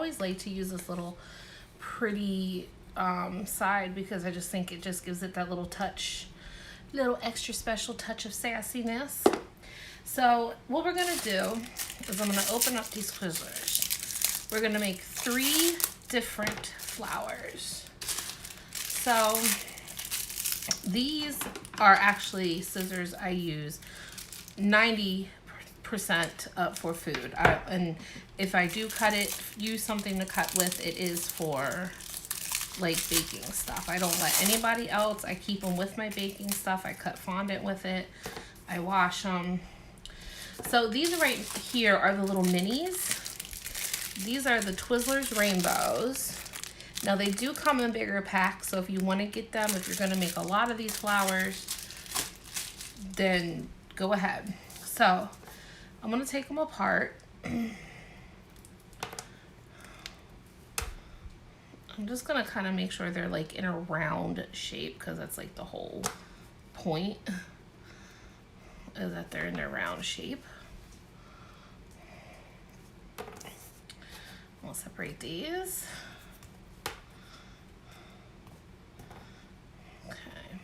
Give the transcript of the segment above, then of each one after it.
always like to use this little pretty side because I just think it just gives it that little touch, little extra special touch of sassiness. So what we're gonna do is I'm gonna open up these Twizzlers. We're gonna make 3 different flowers. So these are actually scissors I use 90% for food. And if I do use something to cut with, it is for like baking stuff. I don't let anybody else. I keep them with my baking stuff. I cut fondant with it. I wash them. So these right here are the little minis. These are the Twizzlers Rainbows. Now they do come in bigger packs, so if you want to get them, if you're going to make a lot of these flowers, then go ahead. So I'm going to take them apart. I'm just going to kind of make sure they're like in a round shape, because that's like the whole point, is that they're in their round shape. We'll separate these. Okay.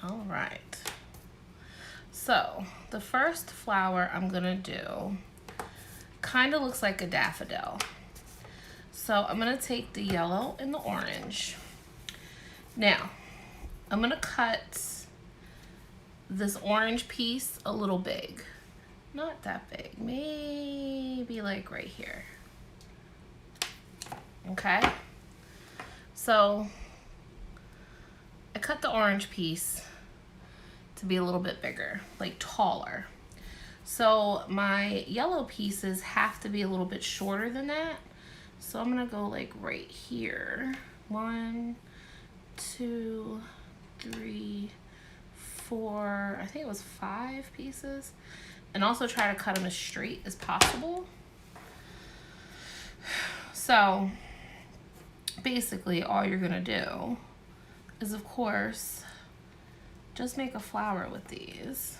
All right. So the first flower I'm gonna do kind of looks like a daffodil. So I'm gonna take the yellow and the orange. Now, I'm gonna cut this orange piece a little big. Not that big, maybe like right here. Okay, so I cut the orange piece to be a little bit bigger, like taller. So my yellow pieces have to be a little bit shorter than that. So I'm gonna go like right here. 1, 2, 3, 4, I think it was 5 pieces. And also try to cut them as straight as possible. So basically all you're gonna do is, of course, just make a flower with these.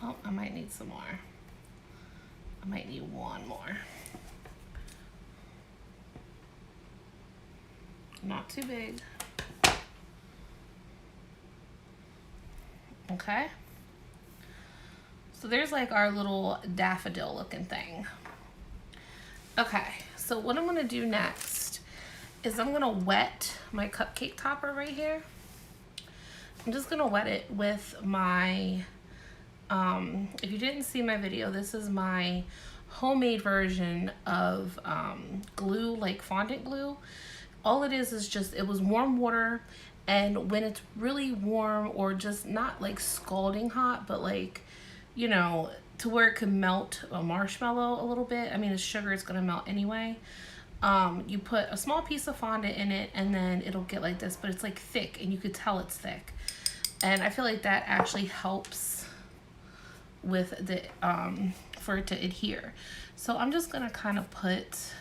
Oh, I might need some more. I might need one more. Not too big. Okay. So there's like our little daffodil looking thing. Okay, so what I'm gonna do next is I'm gonna wet my cupcake topper right here. I'm just gonna wet it with my, if you didn't see my video, this is my homemade version of glue, like fondant glue. All it is just, it was warm water, and when it's really warm, or just not like scalding hot, but like, you know, to where it can melt a marshmallow a little bit. I mean, the sugar is gonna melt anyway. You put a small piece of fondant in it, and then it'll get like this, but it's like thick, and you could tell it's thick. And I feel like that actually helps with the, for it to adhere. So I'm just gonna kind of put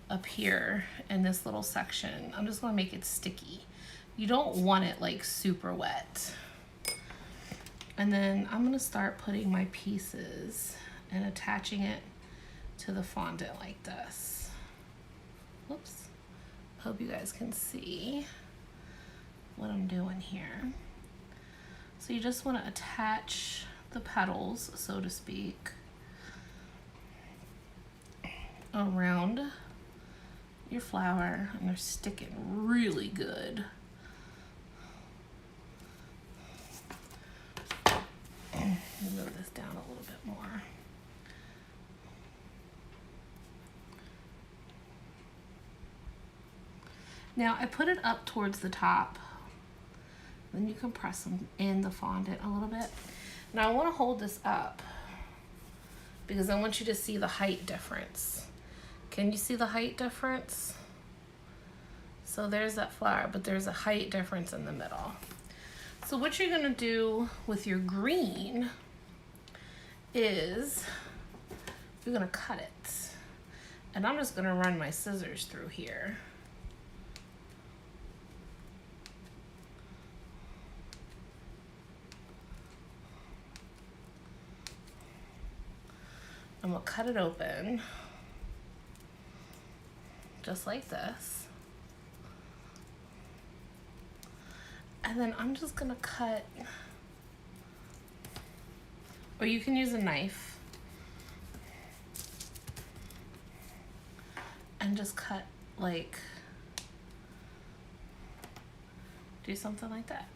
up here in this little section. I'm just gonna make it sticky. You don't want it like super wet. And then I'm gonna start putting my pieces and attaching it to the fondant like this. Whoops. Hope you guys can see what I'm doing here. So you just wanna attach the petals, so to speak, around your flower, and they're sticking really good. Move this down a little bit more. Now I put it up towards the top, then you can press them in the fondant a little bit. Now I want to hold this up because I want you to see the height difference. Can you see the height difference? So there's that flower, but there's a height difference in the middle. So what you're gonna do with your green is you're gonna cut it. And I'm just gonna run my scissors through here. I'm gonna cut it open just like this. And then I'm just gonna cut, or you can use a knife and just cut, like, do something like that.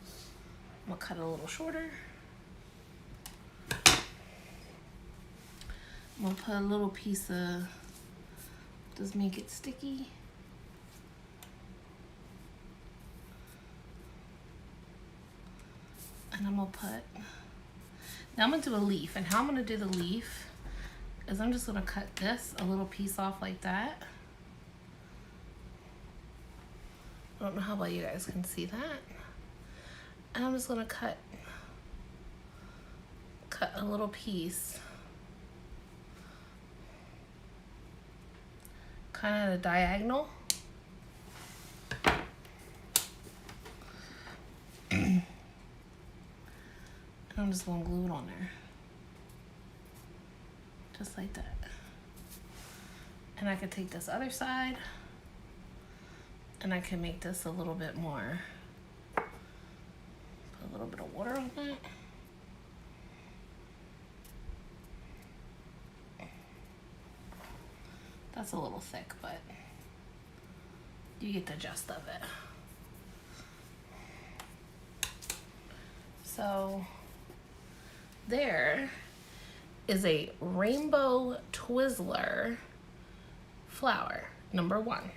I'm gonna cut it a little shorter. I'm gonna put a little piece of, just make it sticky. And I'm gonna put, now I'm gonna do a leaf. And how I'm gonna do the leaf is I'm just gonna cut this, a little piece off like that. I don't know how well you guys can see that. And I'm just gonna cut a little piece, kind of at a diagonal. And I'm just gonna glue it on there. Just like that. And I could take this other side and I can make this a little bit more, put a little bit of water on that. That's a little thick, but you get the gist of it. So there is a rainbow Twizzler flower, number 1.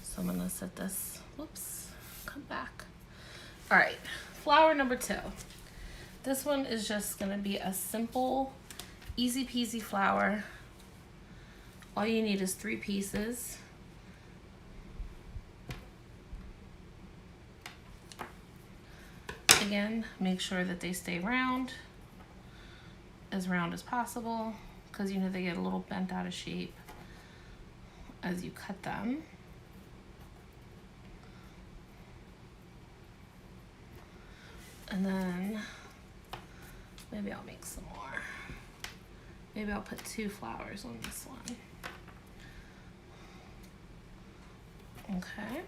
So I'm gonna set this, whoops, come back. All right, flower number 2. This one is just gonna be a simple, easy peasy flower. All you need is 3 pieces. Again, make sure that they stay round as possible, because you know they get a little bent out of shape as you cut them. And then maybe I'll make some more. Maybe I'll put 2 flowers on this one. Okay.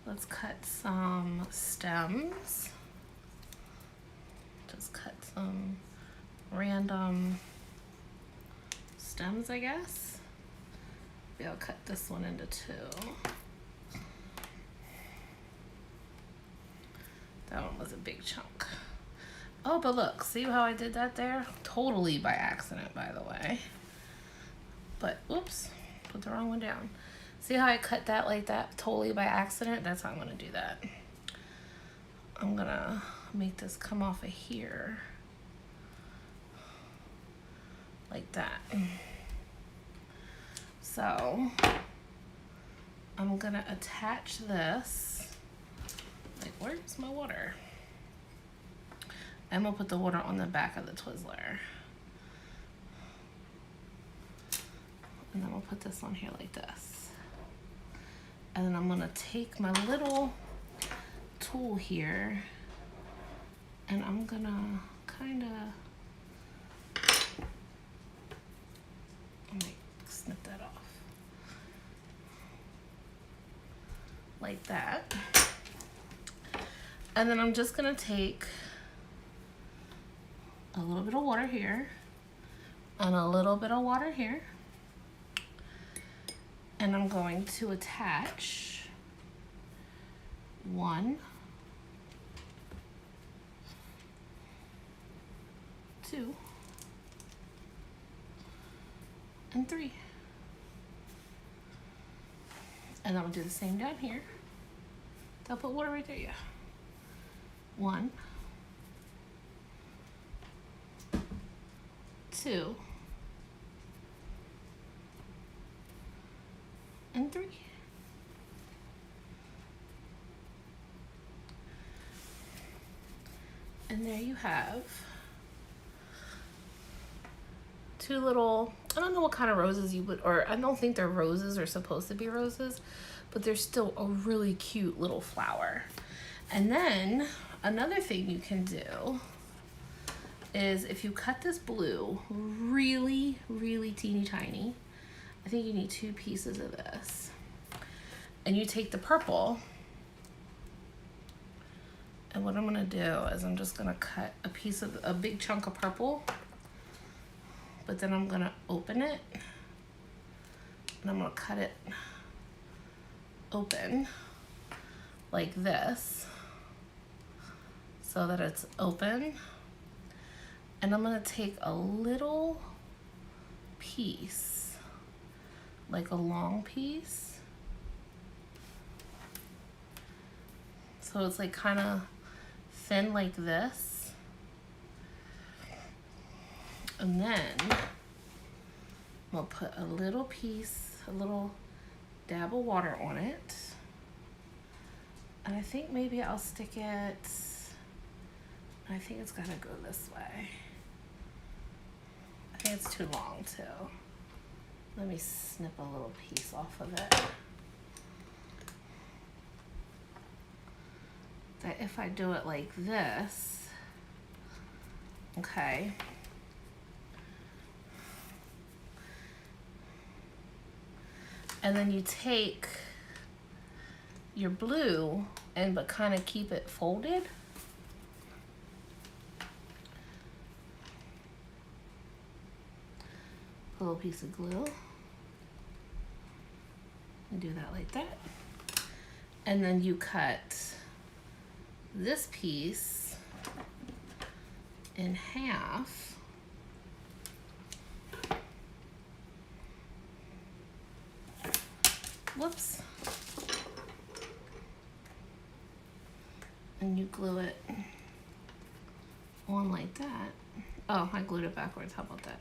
Let's cut some stems. Just cut some random stems, I guess. Maybe I'll cut this one into 2. That one was a big chunk. Oh, but look, see how I did that there? Totally by accident, by the way. But, oops, put the wrong one down. See how I cut that like that, totally by accident? That's how I'm gonna do that. I'm gonna make this come off of here. Like that. So, I'm gonna attach this. Like, where's my water? I'm gonna put the water on the back of the Twizzler. And then we'll put this on here like this. And then I'm gonna take my little tool here and I'm gonna kinda, I might snip that off. Like that. And then I'm just gonna take a little bit of water here and a little bit of water here. And I'm going to attach 1, 2, and 3. And I'm gonna do the same down here. I'll put water right there, yeah. 1, 2, and 3. And there you have 2 little, I don't know what kind of roses you would, or I don't think they're roses or supposed to be roses, but they're still a really cute little flower. And then another thing you can do is if you cut this blue really, really teeny tiny, I think you need 2 pieces of this. And you take the purple, and what I'm gonna do is I'm just gonna cut a big chunk of purple, but then I'm gonna open it, and I'm gonna cut it open like this so that it's open. And I'm gonna take a little piece, like a long piece. So it's like kind of thin like this. And then I'm gonna put a little piece, a little dab of water on it. And I think maybe I'll stick it, I think it's gotta go this way. I think it's too long too. Let me snip a little piece off of it. That if I do it like this, okay. And then you take your blue but kind of keep it folded. A little piece of glue. And do that like that. And then you cut this piece in half. Whoops. And you glue it on like that. Oh, I glued it backwards. How about that?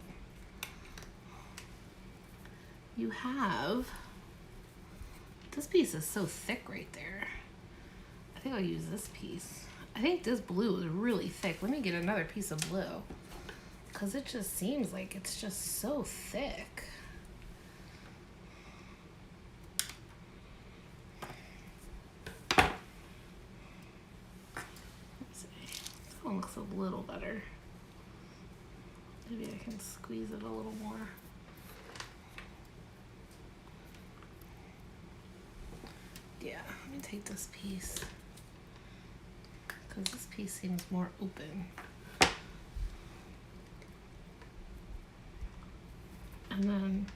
You have, this piece is so thick right there. I think I'll use this piece. I think this blue is really thick. Let me get another piece of blue, because it just seems like it's just so thick. Let's see. This one looks a little better. Maybe I can squeeze it a little more. Yeah, let me take this piece, because this piece seems more open. And then,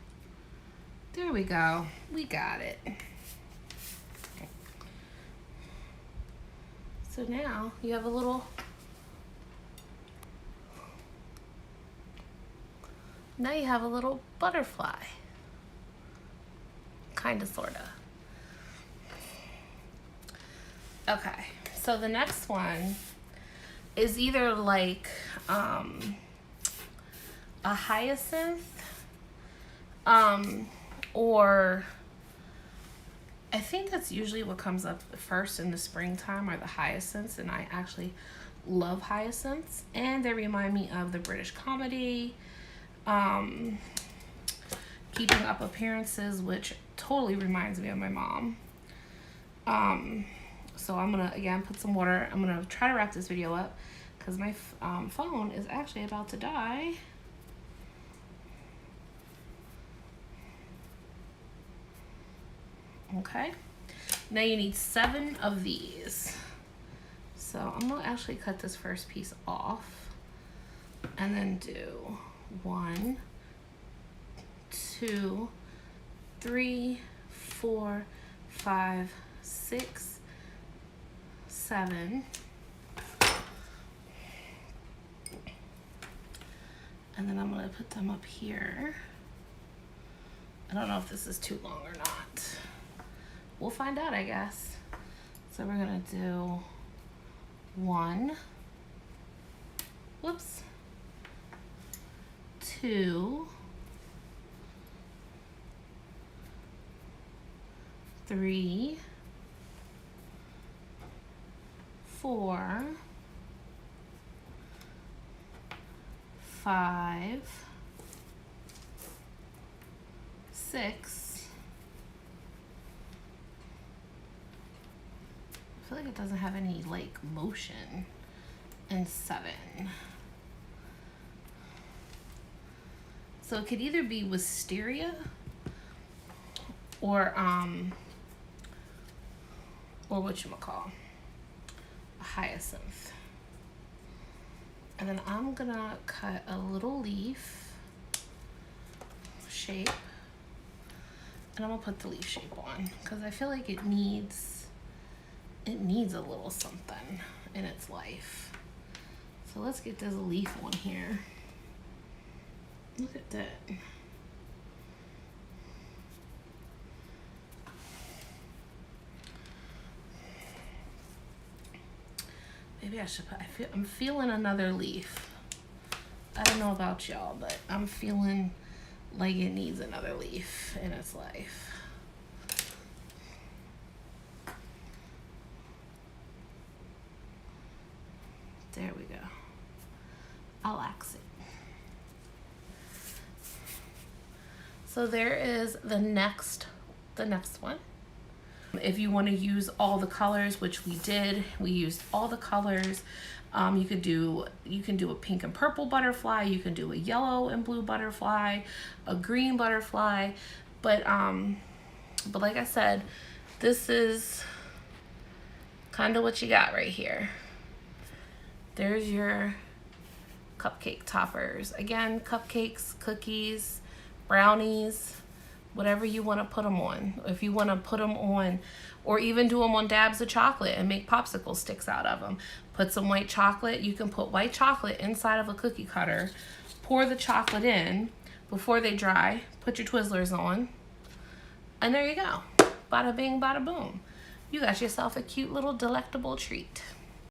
there we go. We got it. So now you have a little, butterfly. Kinda, sorta. Okay, so the next one is either like a hyacinth, or I think that's usually what comes up first in the springtime are the hyacinths, and I actually love hyacinths, and they remind me of the British comedy, Keeping Up Appearances, which totally reminds me of my mom. So I'm gonna, again, put some water. I'm gonna try to wrap this video up because my phone is actually about to die. Okay, now you need 7 of these. So I'm gonna actually cut this first piece off and then do 1, 2, 3, 4, 5, 6, 7, and then I'm going to put them up here. I don't know if this is too long or not. We'll find out, I guess. So we're going to do 1, whoops, 2, 3, 4, 5, 6. I feel like it doesn't have any like motion. And 7. So it could either be wisteria or whatchamacall, a hyacinth. And then I'm gonna cut a little leaf shape, and I'm gonna put the leaf shape on because I feel like it needs a little something in its life. So let's get this leaf on here. Look at that. Maybe I should put, I'm feeling another leaf. I don't know about y'all, but I'm feeling like it needs another leaf in its life. There we go. I'll axe it. So there is the next one. If you want to use all the colors, which we did, we used all the colors. You can do a pink and purple butterfly, you can do a yellow and blue butterfly, a green butterfly, but like I said, this is kind of what you got right here. There's your cupcake toppers. Again, cupcakes, cookies, brownies, whatever you want to put them on. If you want to put them on, or even do them on dabs of chocolate and make popsicle sticks out of them. Put some white chocolate. You can put white chocolate inside of a cookie cutter. Pour the chocolate in before they dry. Put your Twizzlers on. And there you go. Bada bing, bada boom. You got yourself a cute little delectable treat.